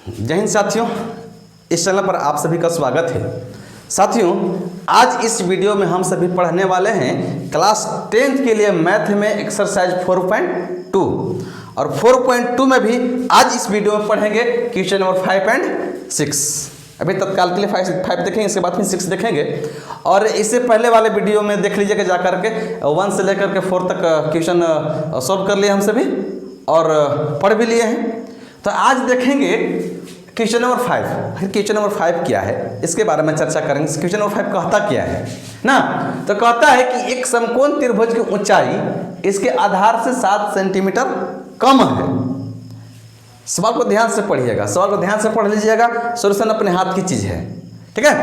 जय हिंद साथियों, इस चैनल पर आप सभी का स्वागत है। साथियों, आज इस वीडियो में हम सभी पढ़ने वाले हैं क्लास 10th के लिए मैथ में एक्सरसाइज 4.2 और 4.2 में भी आज इस वीडियो में पढ़ेंगे क्वेश्चन नंबर 5 और 6। अभी तत्काल के लिए 5 देखेंगे, इसके बाद फिर 6 देखेंगे। और इससे पहले वाले वीडियो में देख लीजिएगा जा करके 1 से लेकर के 4 तक क्वेश्चन सॉल्व कर लिए हम सभी और पढ़ भी लिए हैं। तो आज देखेंगे क्वेश्चन नंबर 5। फिर क्वेश्चन नंबर 5 क्या है इसके बारे में चर्चा करेंगे। क्वेश्चन नंबर 5 कहता क्या है ना, तो कहता है कि एक समकोण त्रिभुज की ऊंचाई इसके आधार से 7 सेंटीमीटर कम है। सवाल को ध्यान से पढ़िएगा, सवाल को ध्यान से पढ़ लीजिएगा, सॉल्यूशन अपने हाथ की चीज है, ठीक है।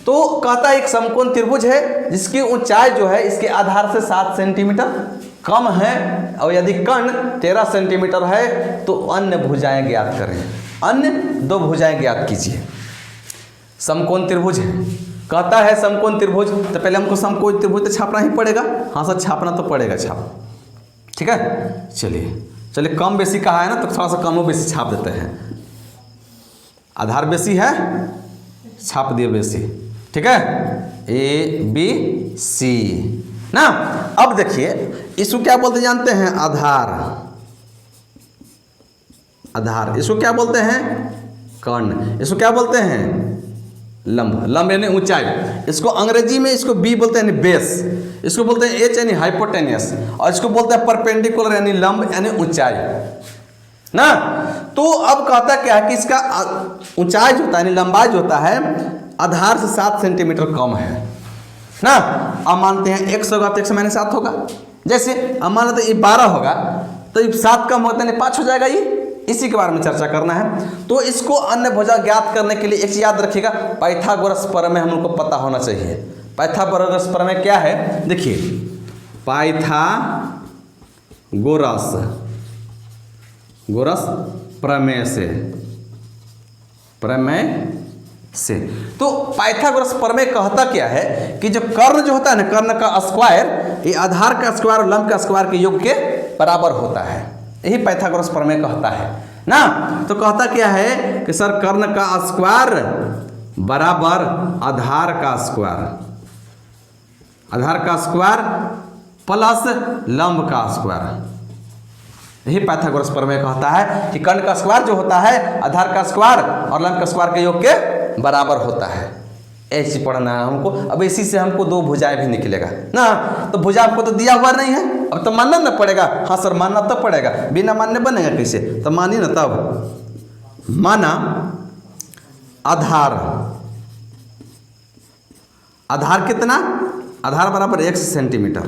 तो कहता है एक समकोण त्रिभुज है जिसकी ऊंचाई जो है इसके आधार से 7 सेंटीमीटर कम है और यदि कर्ण 13 सेंटीमीटर है तो अन्य भुजाएं ज्ञात करें। अन्य 2 भुजाएं ज्ञात कीजिए। समकोण त्रिभुज है, कहता है समकोण त्रिभुज, तो पहले हमको समकोण त्रिभुज तो छापना ही पड़ेगा। हाँ सर, छापना तो पड़ेगा, छाप, ठीक है। चलिए कम बेसी कहा है ना, तो थोड़ा सा कम बेसी छाप देते हैं। आधार बेसी है, छाप दिए बेसी, ठीक है। ABC ना। अब देखिए इसको क्या बोलते जानते हैं, आधार। इसको क्या बोलते हैं, कर्ण। इसको क्या बोलते हैं, लंब यानी ऊंचाई। इसको अंग्रेजी में इसको बी बोलते हैं यानी बेस। इसको बोलते हैं एच यानी हाइपोटेनियस, और इसको बोलते हैं परपेंडिकुलर यानी लंब यानी ऊंचाई ना। तो अब कहता क्या है कि इसका ऊंचाई जो होता है यानी लंबाई जो होता है आधार से 7 सेंटीमीटर कम है ना। अब मानते हैं x होगा तो x माइनस 7 होगा। जैसे अब मान लेते ये 12 होगा तो ये 7 कम होता है 5 हो जाएगा। ये इसी के बारे में चर्चा करना है। तो इसको अन्य भुजा ज्ञात करने के लिए एक चीज याद रखिएगा, पाइथागोरस प्रमेय हम लोग को पता होना चाहिए। पाइथागोरस प्रमेय क्या है, देखिए पाइथागोरस प्रमेय से तो पाइथागोरस प्रमेय कहता क्या है कि जो कर्ण जो होता है ना, कर्ण का स्क्वायर ये आधार का स्क्वायर और लंब का स्क्वायर के योग के बराबर होता है। यही पाइथागोरस प्रमेय कहता है ना। तो कहता क्या है कि सर कर्ण का स्क्वायर बराबर आधार का स्क्वायर प्लस लंब का स्क्वायर। यही पाइथागोरस प्रमेय कहता है कि कर्ण का स्क्वायर जो होता है आधार का स्क्वायर और लंब का स्क्वायर के योग के बराबर होता है। ऐसी पढ़ना है हमको। अब इसी से हमको 2 भुजाएं भी निकलेगा ना। तो भुजा हमको तो दिया हुआ नहीं है, अब तो मानना ना पड़ेगा। हाँ सर, मानना तब पड़ेगा, बिना मानने बनेगा कैसे, तो मानिए ना। तब माना आधार कितना, आधार बराबर x सेंटीमीटर।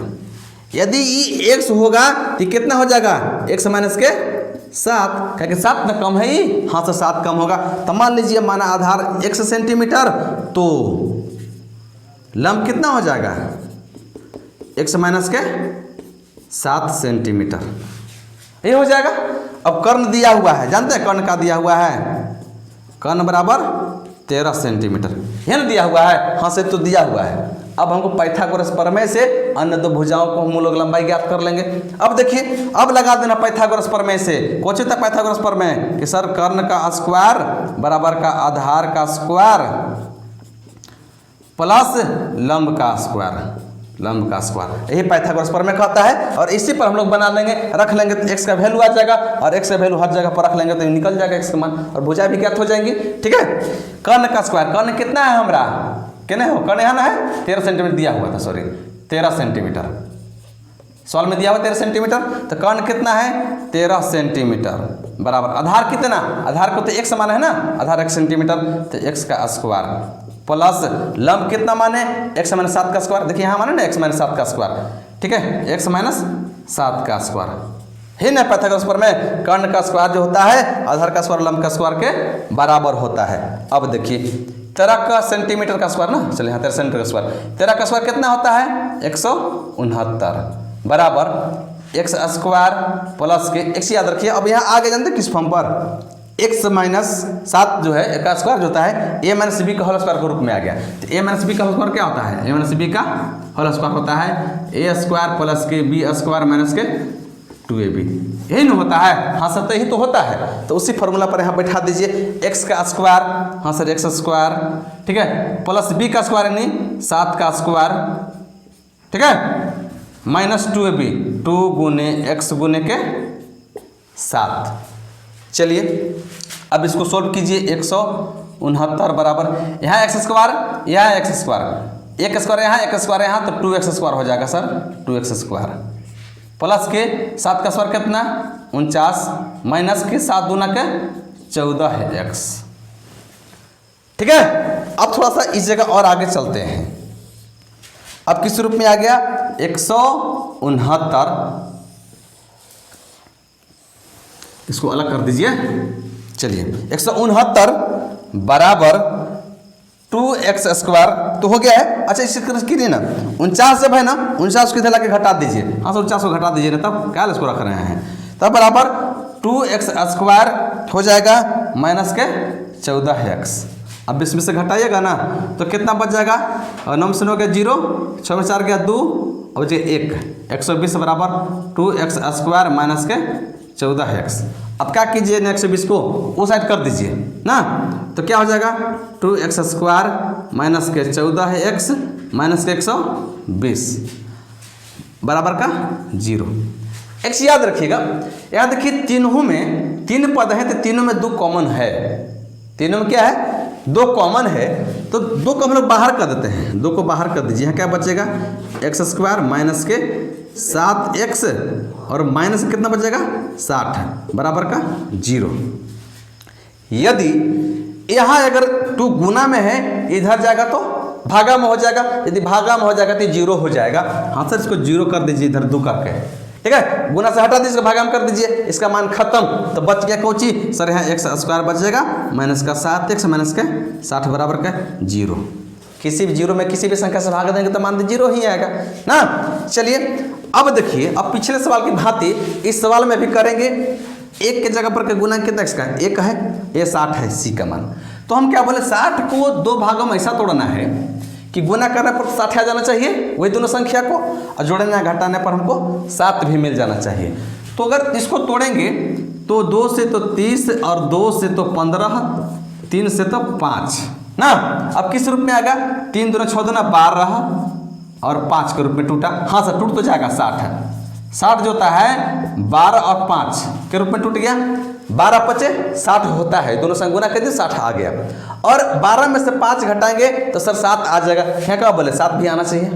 यदि ये x होगा तो कितना हो जाएगा, x माइनस के 7, क्या 7 ना कम है ये। हाँ तो 7 कम होगा। तो मान लीजिए माना आधार x सेंटीमीटर तो लंब कितना हो जाएगा, x माइनस के 7 सेंटीमीटर, ये हो जाएगा। अब कर्ण दिया हुआ है, जानते हैं कर्ण का दिया हुआ है, कर्ण बराबर 13 सेंटीमीटर, है ना दिया हुआ है। हाँ से तो दिया हुआ है। अब हमको पाइथागोरस प्रमेय से अन्य 2 भुजाओं को हम लोग लंबाई ज्ञात कर लेंगे। अब देखिए, अब लगा देना पाइथागोरस प्रमेय से। कौन सा पाइथागोरस प्रमेय कि सर कर्ण का स्क्वायर बराबर का आधार का स्क्वायर प्लस लंब का स्क्वायर। यही पाइथागोरस प्रमेय कहता है। और इसी पर हम लोग बना लेंगे, रख लेंगे तो x का वैल्यू आ जाएगा, और x का वैल्यू हर जगह पर रख लेंगे तो निकल जाएगा x का मान, और भुजा भी ज्ञात हो जाएंगी, ठीक है। कर्ण का स्क्वायर, कर्ण कितना है हमारा, कितने हो, कर्ण यहाँ ना है 13 सेंटीमीटर दिया हुआ था, सॉरी 13 सेंटीमीटर सवाल में दिया हुआ 13 सेंटीमीटर। तो कर्ण कितना है 13 सेंटीमीटर बराबर आधार कितना, आधार को तो x माना है ना, आधार 1 सेंटीमीटर, तो x का स्क्वायर प्लस लंब कितना माने, x माइनस 7 का स्क्वायर। देखिए यहाँ माने ना x माइनस 7 का स्क्वायर, ठीक है, x माइनस 7 का स्क्वायर है ना। पाइथागोरस प्रमेय कर्ण का स्क्वायर जो होता है आधार का स्क्वायर लंब का स्क्वायर के बराबर होता है। अब देखिए 13 का सेंटीमीटर का स्क्वायर ना, चलिए यहाँ 13 सेंटीमीटर का स्क्वायर, 13 का स्क्वायर कितना होता है 169 बराबर x स्क्वायर प्लस के x याद रखिए। अब यहाँ आगे जानते किस फॉर्म पर, x माइनस 7 जो है का स्क्वायर जो होता है a माइनस b का होल स्क्वायर के रूप में आ गया। तो a माइनस b का होल स्क्वायर क्या होता है, a माइनस b का होल स्क्वायर होता है a स्क्वायर प्लस के b स्क्वायर माइनस के 2ab। यही ना होता है, हाँ सर, तो यही तो होता है। तो उसी फॉर्मूला पर यहाँ बैठा दीजिए एक्स का स्क्वायर, हाँ सर एक्स स्क्वायर, ठीक है, प्लस बी का स्क्वायर यानी 7 का स्क्वायर, ठीक है, माइनस 2ab 2 गुने एक्स गुने के 7। चलिए अब इसको सोल्व कीजिए। 169 बराबर यहाँ एक्स स्क्वायर, यहाँ एक्स स्क्वायर, एक स्क्वायर यहाँ एक स्क्वायर यहाँ, तो 2x स्क्वायर हो जाएगा सर, 2x स्क्वायर प्लस के 7 का स्क्वायर कितना 49, माइनस के 7 दूना के 14 है x। ठीक है, अब थोड़ा सा इस जगह और आगे चलते हैं। अब किस रूप में आ गया 169, इसको अलग कर दीजिए। चलिए 169 बराबर 2x स्क्वायर तो हो गया है। अच्छा इसी तरह कीजिए ना, 49 जब है ना 49 को इधर लाके घटा दीजिए, हाँ सर 49 को घटा दीजिए ना, तब क्या इसको रख रहे हैं, तब बराबर 2x स्क्वायर हो जाएगा माइनस के 14x। अब इसमें से घटाइएगा ना तो कितना बच जाएगा, 9 से 9 गया 0, 6 में 4 गया 2, और बचे 1, 120 बराबर 2x स्क्वायर माइनस के 14x। अब क्या कीजिए 120 को वो साइड कर दीजिए ना, तो क्या हो जाएगा 2x स्क्वायर माइनस के 14x माइनस के 120 बराबर का 0। x याद रखिएगा, याद देखिए तीनों में 3 पद हैं तो तीनों में 2 कॉमन है, तीनों में क्या है 2 कॉमन है, तो 2 को हम लोग बाहर कर देते हैं, 2 को बाहर कर दीजिए। यहाँ क्या बचेगा x स्क्वायर माइनस के 7x और माइनस कितना बचेगा 60 बराबर का 0। यदि यहाँ अगर 2 गुना में है इधर जाएगा तो भागा में हो जाएगा, यदि भागा में हो जाएगा तो 0 हो जाएगा। हाँ सर इसको 0 कर दीजिए इधर 2 करके, ठीक है, गुना से हटा दीजिए, भागा में कर दीजिए, इसका मान खत्म। तो बच गया कोची सर यहाँ x स्क्वायर बचेगा माइनस का 7x माइनस के 60 बराबर का 0। किसी भी 0 में किसी भी संख्या से भाग देंगे तो मान दीजिए 0 ही आएगा ना। चलिए अब देखिए, अब पिछले सवाल की भांति इस सवाल में भी करेंगे। एक के जगह पर गुना कितना x का 1 है, ये 60 है c का मान, तो हम क्या बोले 60 को 2 भागों में ऐसा तोड़ना है कि गुना करने पर 60 आ जाना चाहिए वही दोनों संख्या को, और जोड़ने घटाने पर हमको 7 भी मिल जाना चाहिए। तो अगर इसको तोड़ेंगे तो 2 से तो 30 और 2 से तो 15, 3 से तो 5 ना। अब किस रूप में आएगा 3 दूना 6 दूना 12 और 5 के रूप में टूटा, हाँ सर टूट तो जाएगा 60 जो होता है 12 और 5 के रूप में टूट गया, 12 पचे 60 होता है, दोनों संग गुना कर दिए 60 आ गया, और 12 में से 5 घटाएंगे तो सर 7 आ जाएगा। यहाँ क्या बोले 7 भी आना चाहिए,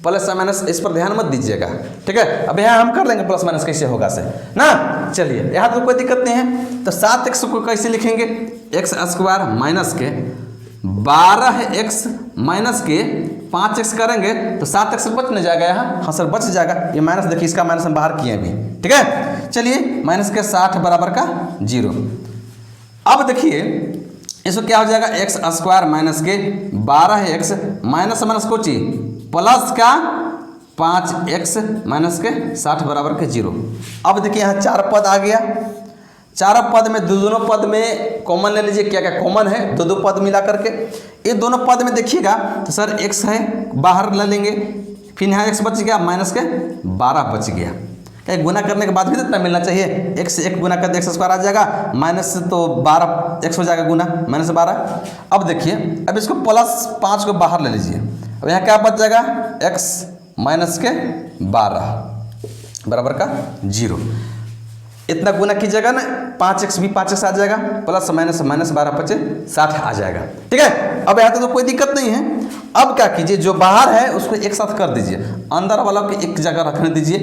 प्लस माइनस इस पर ध्यान मत दीजिएगा, ठीक है। अब यहाँ हम कर लेंगे प्लस माइनस कैसे होगा से ना। चलिए यहाँ तो कोई दिक्कत नहीं है, तो 7x को कैसे लिखेंगे x स्क्वायर माइनस के 12x माइनस के 5x करेंगे तो 7x बच नहीं जाएगा यहाँ, हाँ सर बच जाएगा, ये माइनस देखिए इसका माइनस हम बाहर किए अभी, ठीक है। चलिए माइनस के 60 बराबर का 0। अब देखिए इसको क्या हो जाएगा x स्क्वायर माइनस के 12x माइनस माइनस को ची प्लस का 5x माइनस के 60 बराबर के 0। अब देखिए यहाँ 4 पद आ गया, 4 पद में दोनों पद में कॉमन ले लीजिए, क्या क्या कॉमन है 2 पद मिला करके। ये दोनों पद में देखिएगा तो सर x है बाहर ले लेंगे, फिर यहाँ x बच गया माइनस के 12 बच गया, क्या गुना करने के बाद भी इतना मिलना चाहिए, x से 1 गुना कर दे x स्क्वायर आ जाएगा, माइनस से तो 12x हो जाएगा गुना माइनस 12। अब देखिए अब इसको प्लस 5 को बाहर ले लीजिए, अब यहाँ क्या बच जाएगा x माइनस के 12 बराबर का 0। इतना गुना कीजिएगा ना 5x भी 5x आ जाएगा, प्लस माइनस माइनस 12 पचे 60 आ जाएगा, ठीक है। अब यहाँ तो कोई दिक्कत नहीं है। अब क्या कीजिए जो बाहर है उसको एक साथ कर दीजिए, अंदर वाला को एक जगह रखने दीजिए,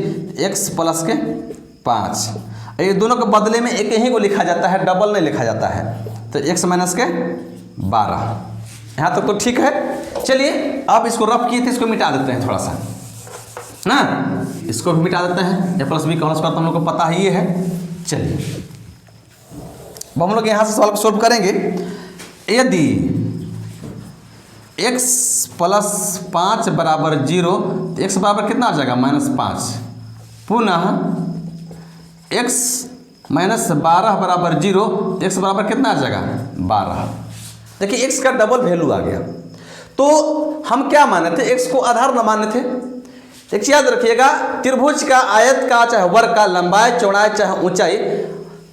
x प्लस के 5, ये दोनों के बदले में एक ही को लिखा जाता है, डबल नहीं लिखा जाता है, तो x माइनस के 12। यहाँ तक तो ठीक है। चलिए अब इसको रफ किए थे, इसको मिटा देते हैं थोड़ा सा ना, इसको भी मिटा देते हैं, ए प्लस बी का होल स्क्वायर तो हम लोग को पता ही है। चलिए अब हम लोग यहाँ से सवाल को सोल्व करेंगे। यदि x प्लस 5 बराबर 0 तो x बराबर कितना आ जाएगा -5, पुनः x माइनस 12 बराबर 0 तो x बराबर कितना आ जाएगा 12। देखिए x का डबल वैल्यू आ गया, तो हम क्या माने थे x को आधार न माने थे, एक चीज याद रखिएगा, त्रिभुज का, आयत का, चाहे वर्ग का, लंबाई चौड़ाई चाहे ऊंचाई,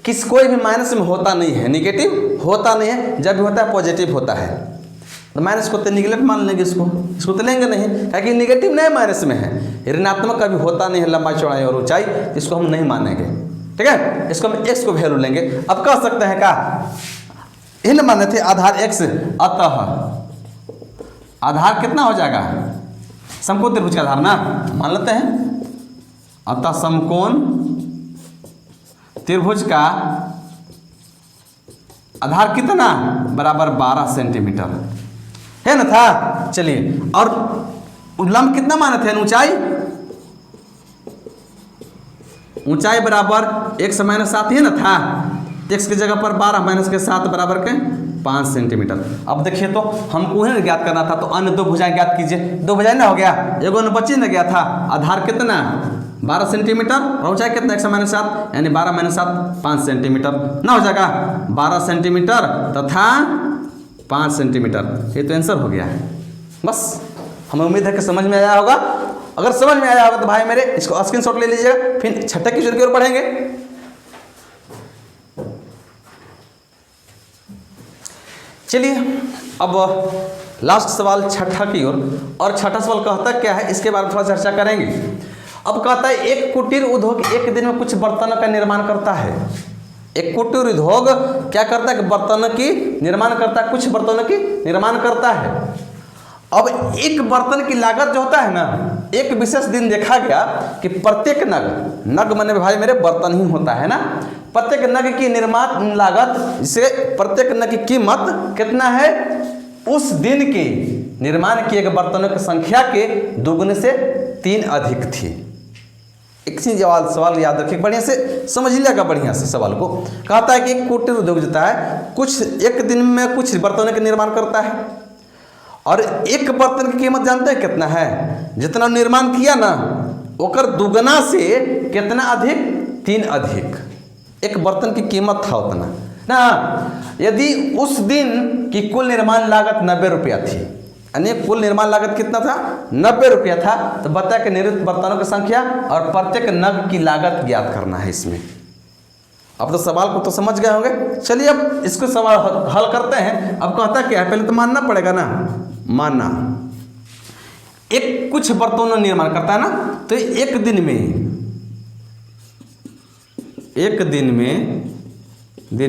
किस कोई भी माइनस में होता नहीं है, निगेटिव होता नहीं है। जब भी होता है पॉजिटिव होता है। तो माइनस को तो निगलेक्ट मान लेंगे, इसको तो लेंगे नहीं, क्योंकि निगेटिव नहीं माइनस में है। ऋणात्मक कभी होता नहीं है लंबाई चौड़ाई और ऊंचाई, इसको हम नहीं मानेंगे। ठीक है, इसको हम x को वैल्यू लेंगे। अब कह सकते हैं क्या, इन माने थे आधार x, अतः आधार कितना हो जाएगा, समकोण त्रिभुज का आधार ना मान लेते हैं। अतः समकोण त्रिभुज का आधार कितना, बराबर 12 सेंटीमीटर है ना था। चलिए, और लंब कितना माने थे, ऊंचाई बराबर x माइनस 7 है ना था। x की जगह पर 12 माइनस के 7 बराबर के 5 सेंटीमीटर। अब देखिए तो हमको है ज्ञात करना था, तो अन्य दो भुजाएं ज्ञात कीजिए। दो भुजाएं ना हो गया, एगो अन्य बची ना गया था। आधार कितना 12 सेंटीमीटर और ऊंचाई कितना x माइनस 7, यानी 12 माइनस 7 5 सेंटीमीटर ना हो जाएगा। 12 सेंटीमीटर तथा 5 सेंटीमीटर, ये तो आंसर हो गया है। बस हमें उम्मीद है कि समझ में आया होगा। अगर समझ में आया होगा तो भाई मेरे इसको स्क्रीनशॉट ले लीजिएगा, फिर छठे क्वेश्चन की ओर बढ़ेंगे। चलिए अब लास्ट सवाल छठा की ओर, और छठा सवाल कहता क्या है इसके बारे में थोड़ा चर्चा करेंगे। अब कहता है एक कुटीर उद्योग एक दिन में कुछ बर्तनों का निर्माण करता है। एक कुटीर उद्योग क्या करता है कि बर्तनों की निर्माण करता है, कुछ बर्तनों की निर्माण करता है। अब एक बर्तन की लागत जो होता है ना, एक विशेष दिन देखा गया कि प्रत्येक नग माने भाई मेरे बर्तन ही होता है ना, प्रत्येक नग की निर्माण लागत से प्रत्येक नग की कीमत कितना है, उस दिन के निर्माण किए गए बर्तनों की संख्या के दोगुने से 3 अधिक थी। एक चीज सवाल याद रखिए, बढ़िया से समझ लिएगा, बढ़िया से सवाल को। कहता है कि एक कुटीर उद्योग जोता है कुछ एक दिन में कुछ बर्तनों का निर्माण करता है, और एक बर्तन की कीमत जानते हैं कितना है, जितना निर्माण किया ना ओकर दुगना से कितना अधिक, 3 अधिक। एक बर्तन की कीमत था उतना ना। यदि उस दिन की कुल निर्माण लागत 90 रुपया थी, यानी कुल निर्माण लागत कितना था, 90 रुपया था, तो बताया कि निर्मित बर्तनों की संख्या और प्रत्येक नग की लागत ज्ञात करना है इसमें। अब तो सवाल को तो समझ गए होंगे। चलिए अब इसको सवाल हल करते हैं। अब कहता क्या है, पहले तो मानना पड़ेगा ना, मानना एक कुछ बर्तनों निर्माण करता है ना, तो एक दिन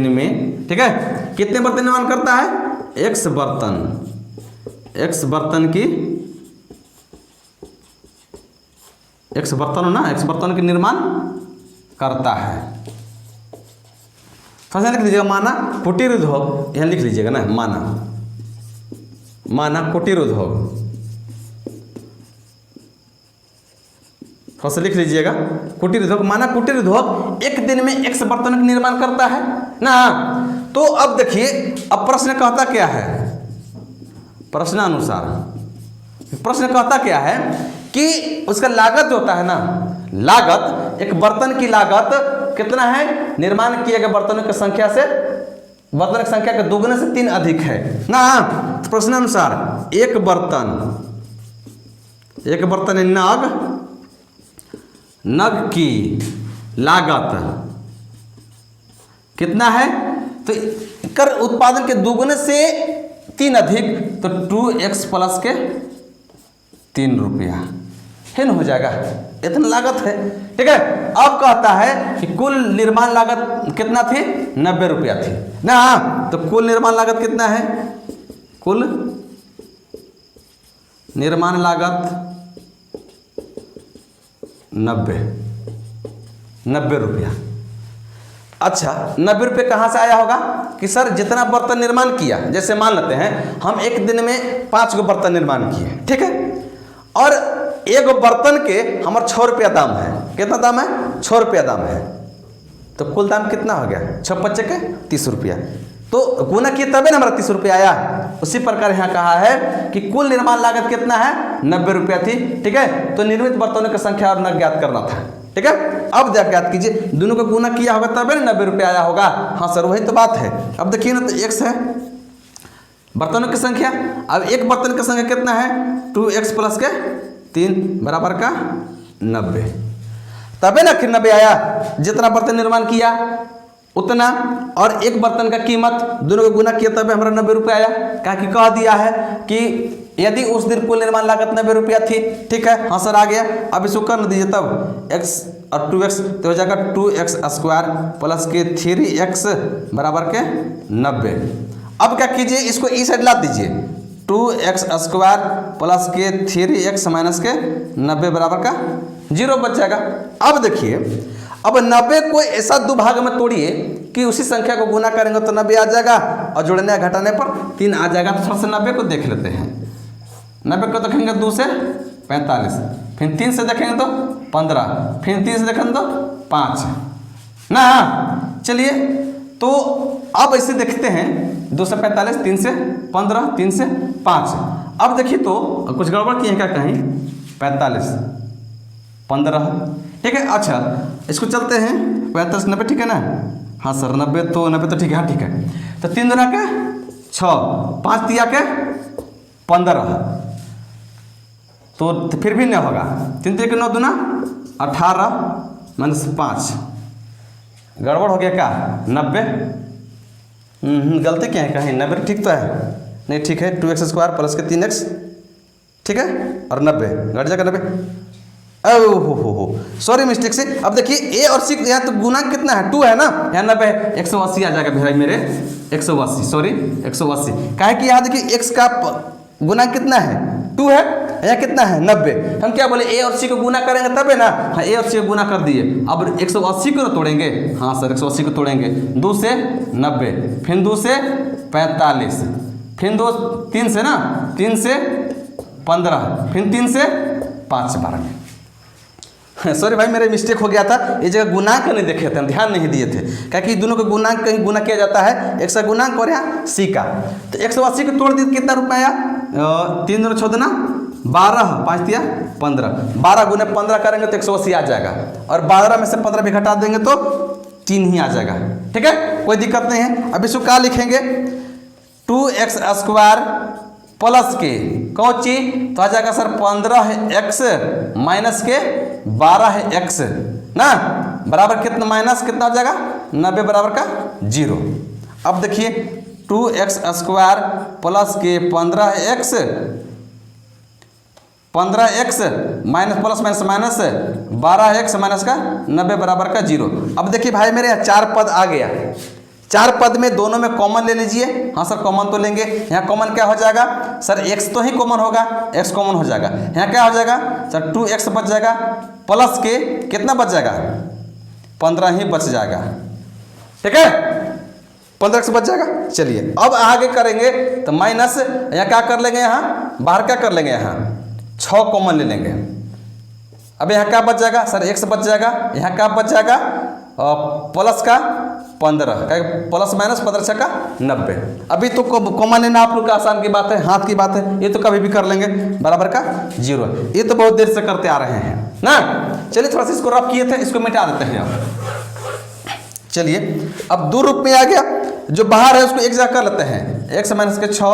में ठीक है कितने बर्तन निर्माण करता है, x बर्तन की निर्माण करता है। फंसा लिख लीजिएगा, माना कुटीर उद्योग, यहाँ लिख लीजिएगा ना, माना कुटीर उद्योग, फसल लिख लीजिएगा। कुटीर उद्योग, माना कुटीर उद्योग एक दिन में x बर्तन का निर्माण करता है ना। तो अब देखिए, अब प्रश्न कहता क्या है, प्रश्नानुसार प्रश्न कहता क्या है कि उसका लागत जो होता है ना, लागत एक बर्तन की लागत कितना है, निर्माण किए गए बर्तनों की संख्या से, बर्तन की संख्या के दोगुने से 3 अधिक है ना। तो प्रश्नानुसार एक बर्तन नग की लागत कितना है, तो कर उत्पादन के दोगुने से 3 अधिक, तो 2x प्लस के 3 रुपया है ना, हो जाएगा, इतना लागत है। ठीक है, अब कहता है कि कुल निर्माण लागत कितना थी, 90 रुपया थी ना। तो कुल निर्माण लागत कितना है, कुल निर्माण लागत 90 रुपया। अच्छा, 90 रुपये कहाँ से आया होगा कि सर जितना बर्तन निर्माण किया, जैसे मान लेते हैं हम एक दिन में 5 गो बर्तन निर्माण किए, ठीक है, और एक बर्तन के हमारा 6 रुपया दाम है। कितना दाम है, 6 रुपया दाम है, तो कुल दाम कितना हो गया, 6 पच्चे के 30 रुपया। तो गुना किए तबे ना हमारा 30 रुपया आया। उसी प्रकार यहाँ कहा है कि कुल निर्माण लागत कितना है, 90 रुपया थी। ठीक है, तो निर्मित बर्तनों की संख्या और नग ज्ञात करना था। ठीक है, अब ज्ञात कीजिए, दोनों का गुना किया होगा तबे ना 90 रुपया आया होगा। हाँ सर, वही तो बात है। अब देखिए ना, तो x है बर्तनों की संख्या, अब एक बर्तन की संख्या कितना है, 2x प्लस के 3 बराबर का 90। तबे ना 90 आया, जितना बर्तन निर्माण किया उतना, और एक बर्तन का कीमत दोनों को गुना किया तबे हमारा 90 रुपये आया। क्या कि कह दिया है कि यदि उस दिन कुल निर्माण लागत 90 रुपया थी, ठीक है, हाँ सर आ गया। अब इसको कर दीजिए, तब x और 2x तो हो जाएगा 2x स्क्वायर प्लस के 3x बराबर के 90। अब क्या कीजिए, इसको इस साइड ला दीजिए, 2x स्क्वायर प्लस के 3x माइनस के 90 बराबर का 0 बच जाएगा। अब देखिए, अब 90 को ऐसा दो भाग में तोड़िए कि उसी संख्या को गुना करेंगे तो 90 आ जाएगा, और जोड़ने घटाने पर 3 आ जाएगा। तो सबसे 90 को देख लेते हैं। 90 को देखेंगे 2 से 45, फिर 3 से देखेंगे तो 15, फिर 3 से देखेंगे तो 5 ना। चलिए, तो अब ऐसे देखते हैं, 2 से 45, 3 से 15, 3 से 5। अब देखिए तो कुछ गड़बड़ किए हैं क्या कहीं, 45 15, ठीक है। अच्छा, इसको चलते हैं 45 90, ठीक है ना। हाँ सर 90 तो ठीक है, हाँ ठीक है। तो 3 दूना के 6, 5 दिया के 15, तो फिर भी नहीं होगा। 3 3 के 9 दूना 18 माइनस 5, गड़बड़ हो गया क्या 90। गलती क्या है कहीं, 90 ठीक तो है, नहीं ठीक है। 2x स्क्वायर प्लस के 3x, ठीक है, और 90 घट जाएगा 90। हो सॉरी मिस्टेक से। अब देखिए a और c यहाँ तो गुना कितना है 2 है ना, यहाँ 90 है, 180 आ जाएगा भाई मेरे, 180 सॉरी 180। काहे कि यहाँ देखिए x का गुना कितना है 2 है, यहाँ कितना है 90। हम क्या बोले, a और c को गुना करेंगे तबे ना। हाँ a और c को गुना कर दिए, अब 180 को तोड़ेंगे। हाँ सर 180 को तोड़ेंगे, 2 से 90, फिर 2 से 45, फिर 3 से ना, 3 से 15, फिर 3 से 5 12। सॉरी भाई मेरा मिस्टेक हो गया था, ये जगह गुणांक नहीं देखे थे, हम ध्यान नहीं दिए थे। क्योंकि दोनों का गुणांक कहीं गुना किया जाता है, एक सा गुणांक और यहाँ सी का। तो 180 को तोड़ दिए कितना रुपया आया, 3 दूना 6 दूना 12, 5 दिया 15, 12 गुने 15 करेंगे तो 180 आ जाएगा, और 12 में से 15 भी घटा देंगे तो 3 ही आ जाएगा, ठीक है, कोई दिक्कत नहीं है। अब इसको क्या लिखेंगे, 2x स्क्वायर प्लस के कौची तो आ जाएगा सर 15x माइनस के 12x ना, बराबर कितना, माइनस कितना हो जाएगा 90 बराबर का 0। अब देखिए 2x स्क्वायर प्लस के 15x minus plus minus minus 12x minus का 90 बराबर का 0। अब देखिए भाई मेरे यहाँ 4 पद आ गया, 4 पद में दोनों में कॉमन ले लीजिए। हाँ सर कॉमन तो लेंगे, यहाँ कॉमन क्या हो जाएगा सर, x तो ही कॉमन होगा, x कॉमन हो जाएगा। यहाँ क्या हो जाएगा सर 2x बच जाएगा, प्लस के कितना बच जाएगा 15 ही बच जाएगा, ठीक है, 15x बच जाएगा। चलिए अब आगे करेंगे तो माइनस, यहाँ क्या कर लेंगे, यहाँ बाहर क्या कर लेंगे, यहाँ 6 कॉमन ले लेंगे। अब यहाँ क्या बच जाएगा सर, x बच जाएगा, यहाँ क्या बच जाएगा प्लस का 15, प्लस माइनस 15 छक्का 90। अभी तो कॉमन लेना आप लोग का आसान की बात है, हाथ की बात है, ये तो कभी भी कर लेंगे, बराबर का 0। ये तो बहुत देर से करते आ रहे हैं ना। चलिए थोड़ा सा इसको रफ किए थे, इसको मिटा देते हैं अब। चलिए अब 2 रूप में आ गया, जो बाहर है उसको एक जगह कर लेते हैं, x माइनस के 6,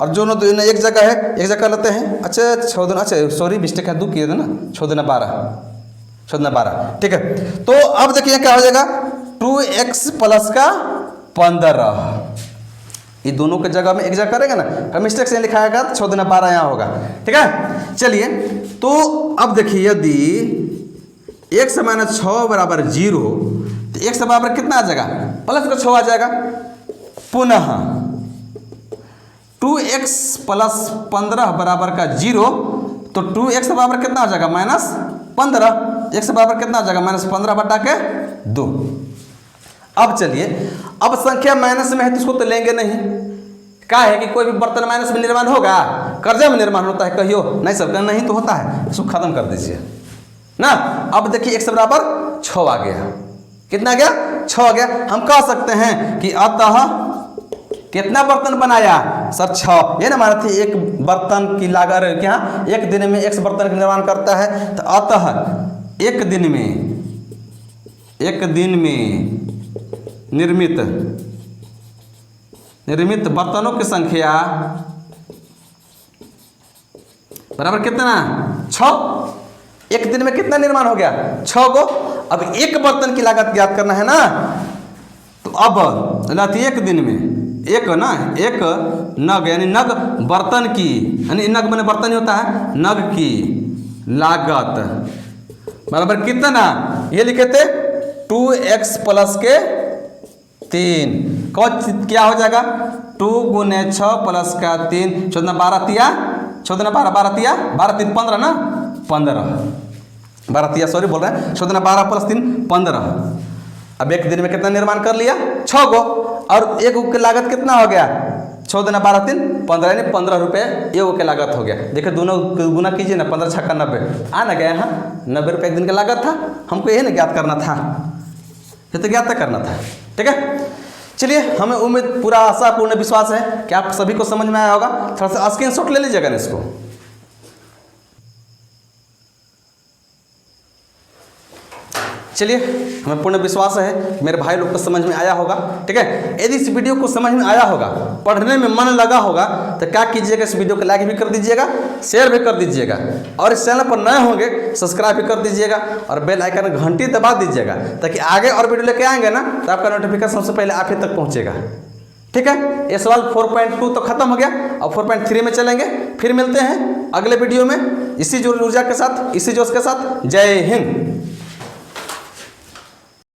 और जो दोनों एक जगह है एक जगह कर लेते हैं। अच्छा 6 दूना, अच्छा सॉरी मिस्टेक है, 2 किए थे ना, 6 दूना 12, 6 दूना 12, ठीक है। तो अब देखिए क्या हो जाएगा 2x प्लस का 15, ये दोनों के जगह में एक जगह करेंगे ना, मिस्टेक से लिखाएगा तो 6 दूना 12 यहाँ होगा, ठीक है। चलिए तो अब देखिए यदि x माइनस 6 बराबर 0, तो x बराबर कितना आ जाएगा, प्लस का 6 आ जाएगा। पुनः 2x प्लस 15 बराबर का 0, तो 2x बराबर कितना हो जाएगा माइनस 15, x बराबर कितना हो जाएगा माइनस 15 बटा के 2। अब चलिए, अब संख्या माइनस में है तो उसको तो लेंगे नहीं, क्या है कि कोई भी बर्तन माइनस में निर्माण होगा, कर्जे में निर्माण होता है कहियो, नहीं सब नहीं तो होता है, इसको खत्म कर दीजिए ना। अब देखिए x बराबर 6 आ गया, कितना आ गया 6 आ गया। हम कह सकते हैं कि अतः कितना बर्तन बनाया सर 6, ये ना माना थी एक बर्तन की लागत क्या, एक दिन में x बर्तन का निर्माण करता है, तो अतः एक दिन में निर्मित बर्तनों की संख्या बराबर कितना 6। एक दिन में कितना निर्माण हो गया 6 गो। अब एक बर्तन की लागत ज्ञात करना है ना, तो अब एक दिन में एक नग यानी नग बर्तन की, यानी नग मैंने बर्तन ही होता है, नग की लागत बराबर कितना, ये लिखे थे 2x प्लस के 3। क्या हो जाएगा 2 गुने 6 प्लस का 3, 14 12 तिया 14 12 12 तिया 12 3 15 ना 15 12 तिया सॉरी बोल रहे हैं 14 12 प्लस 3 15। अब एक दिन में कितना निर्माण कर लिया 6 गो, और एक की लागत कितना हो गया 14 12 3 15 यानी 15 रुपये एक की लागत हो गया। देखिए दोनों गुना कीजिए ना, 15 छक्का 90 आ ना गया यहाँ 90 रुपये एक दिन की लागत था। हमको यही ना ज्ञात करना था, ये तो ज्ञात करना था। ठीक है, चलिए हमें उम्मीद पूरा आशा पूर्ण विश्वास है कि आप सभी को समझ में आया होगा। थोड़ा सा स्क्रीनशॉट ले लीजिएगा ना इसको। चलिए हमें पूर्ण विश्वास है मेरे भाई लोग को समझ में आया होगा। ठीक है, यदि इस वीडियो को समझ में आया होगा, पढ़ने में मन लगा होगा, तो क्या कीजिएगा, इस वीडियो को लाइक भी कर दीजिएगा, शेयर भी कर दीजिएगा, और इस चैनल पर नए होंगे सब्सक्राइब भी कर दीजिएगा, और बेल आइकन घंटी दबा दीजिएगा, ताकि आगे और वीडियो लेके आएंगे ना तो आपका नोटिफिकेशन सबसे पहले आप ही तक पहुँचेगा। ठीक है, ये सवाल 4.2 तो खत्म हो गया, अब 4.3 में चलेंगे। फिर मिलते हैं अगले वीडियो में इसी ऊर्जा के साथ, इसी जोश के साथ। जय हिंद।